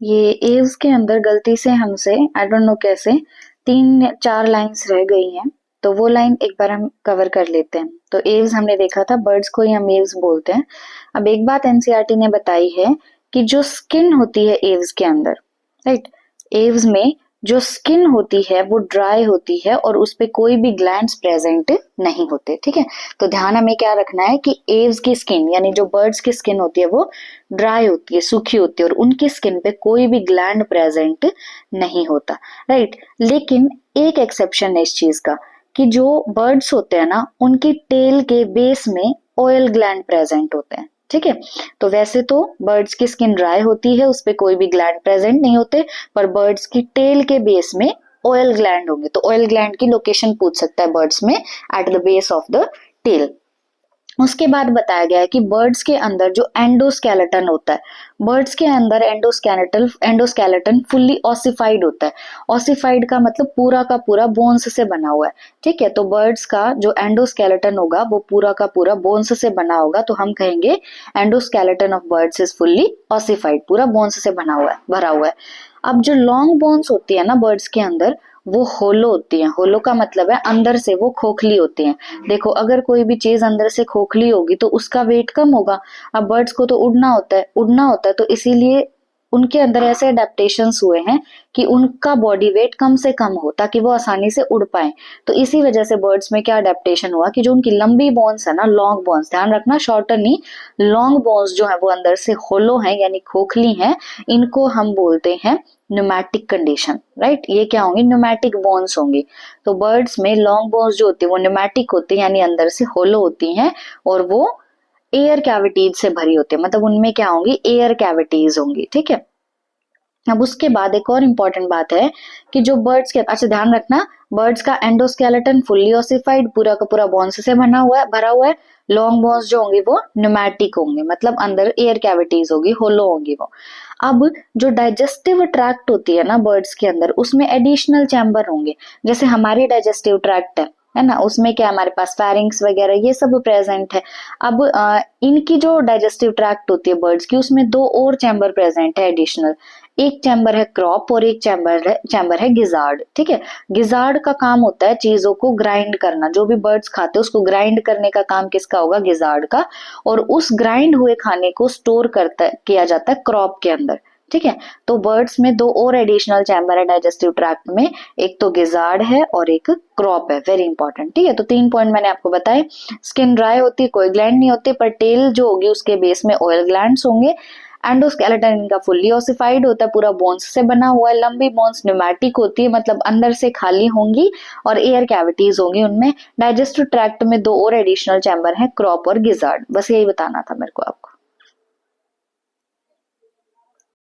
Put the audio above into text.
ये एव्स के अंदर गलती से हमसे आई डोंट नो कैसे 3-4 लाइंस रह गई हैं, तो वो लाइन एक बार हम कवर कर लेते हैं। तो एव्स हमने देखा था, बर्ड्स को ही हम एव्स बोलते हैं। अब एक बात एनसीईआरटी ने बताई है कि जो स्किन होती है एव्स के अंदर, राइट, एव्स में जो स्किन होती है वो ड्राई होती है और उस पे कोई भी ग्लैंड्स प्रेजेंट नहीं होते। ठीक है, तो ध्यान हमें क्या रखना है कि एव्स की स्किन यानी जो बर्ड्स की स्किन होती है वो ड्राई होती है, सूखी होती है और उनकी स्किन पे कोई भी ग्लैंड प्रेजेंट नहीं होता, राइट। लेकिन एक एक्सेप्शन है इस चीज का कि जो बर्ड्स होते हैं ना उनकी टेल के बेस में ऑयल ग्लैंड प्रेजेंट होते हैं। ठीक है, तो वैसे तो बर्ड्स की स्किन ड्राई होती है, उस पे कोई भी ग्लैंड प्रेजेंट नहीं होते, पर बर्ड्स की टेल के बेस में ऑयल ग्लैंड होंगे। तो ऑयल ग्लैंड की लोकेशन पूछ सकता है बर्ड्स में at the base of the tail. उसके बाद बताया गया है कि बर्ड्स के अंदर जो एंडोस्केलेटन होता है, बर्ड्स के अंदर एंडोस्केलेटन फुल्ली ऑसिफाइड होता है। ऑसिफाइड का मतलब पूरा का पूरा बोन्स से बना हुआ है। ठीक है, तो बर्ड्स का जो एंडोस्केलेटन होगा वो पूरा का पूरा बोन्स से बना होगा, तो हम कहेंगे endoskeleton of birds is fully ossified, पूरा बोन्स से बना हुआ है, भरा हुआ है। अब जो लॉन्ग बोन्स होती है ना बर्ड्स के अंदर, वो होलो होती है। होलो का मतलब है अंदर से वो खोखली होती हैं। देखो, अगर कोई भी चीज अंदर से खोखली होगी तो उसका वेट कम होगा। अब बर्ड्स को तो उड़ना होता है, तो इसीलिए उनके अंदर ऐसे अडेप्टेशंस हुए हैं कि उनका बॉडी वेट कम से कम हो ताकि वो आसानी से उड़ पाए। तो इसी वजह से बर्ड्स में क्या अडेप्टेशन हुआ कि जो उनकी लंबी बोन्स है ना, लॉन्ग बोन्स, ध्यान रखना शॉर्टर नहीं, लॉन्ग बोन्स जो है वो अंदर से होलो हैं यानी खोखली हैं, इनको हम बोलते हैं न्यूमैटिक कंडीशन, राइट। ये क्या होंगी? न्यूमैटिक बोन्स होंगी। तो बर्ड्स में लॉन्ग बोन्स जो होती है वो न्यूमैटिक होती है यानी अंदर से होलो होती हैं और वो एयर कैविटीज से भरी होती है, मतलब उनमें क्या होंगी? एयर कैविटीज होंगी। ठीक है, अब उसके बाद एक और इम्पोर्टेंट बात है कि जो बर्ड्स के, अच्छा ध्यान रखना, बर्ड्स का एंडोस्केलेटन फुल्ली ऑसिफाइड, पूरा का पूरा बोन्स से बना हुआ है, भरा हुआ है। लॉन्ग बोन्स जो होंगे वो न्यूमैटिक होंगे, मतलब अंदर एयर कैविटीज होगी, होलो होंगी वो। अब जो डाइजेस्टिव ट्रैक्ट होती है ना बर्ड्स के अंदर, उसमें एडिशनल चैम्बर होंगे। जैसे हमारी डाइजेस्टिव ट्रैक्ट है ना, उसमें क्या हमारे पास फेरिंग्स वगैरह ये सब प्रेजेंट है। अब इनकी जो डाइजेस्टिव ट्रैक्ट होती है बर्ड्स की, उसमें 2 और चैम्बर प्रेजेंट है एडिशनल। एक चैम्बर है क्रॉप और एक चैम्बर है गिजार्ड। ठीक है, गिजार्ड का काम होता है चीजों को ग्राइंड करना, जो भी बर्ड्स खाते हैं उसको ग्राइंड करने का काम किसका होगा? गिजार्ड का। और उस ग्राइंड हुए खाने को स्टोर किया जाता है क्रॉप के अंदर। ठीक है, तो बर्ड्स में 2 और एडिशनल चैम्बर है डाइजेस्टिव ट्रैक्ट में, एक तो गिजार्ड है और एक क्रॉप है, वेरी इंपॉर्टेंट। ठीक है, तो 3 पॉइंट मैंने आपको बताए। स्किन ड्राई होती है, कोई ग्लैंड नहीं होते, पर टेल जो होगी उसके बेस में ऑयल ग्लैंड्स होंगे। एंडोस्केलेटन इनका फुल्ली ऑसिफाइड होता है, पूरा बोन्स से बना हुआ है। लंबी बोन्स न्यूमैटिक होती है, मतलब अंदर से खाली होंगी और एयर कैविटीज होंगी उनमें। डाइजेस्टिव ट्रैक्ट में 2 और एडिशनल चैम्बर हैं, क्रॉप और गिजार्ड। बस यही बताना था मेरे को आपको।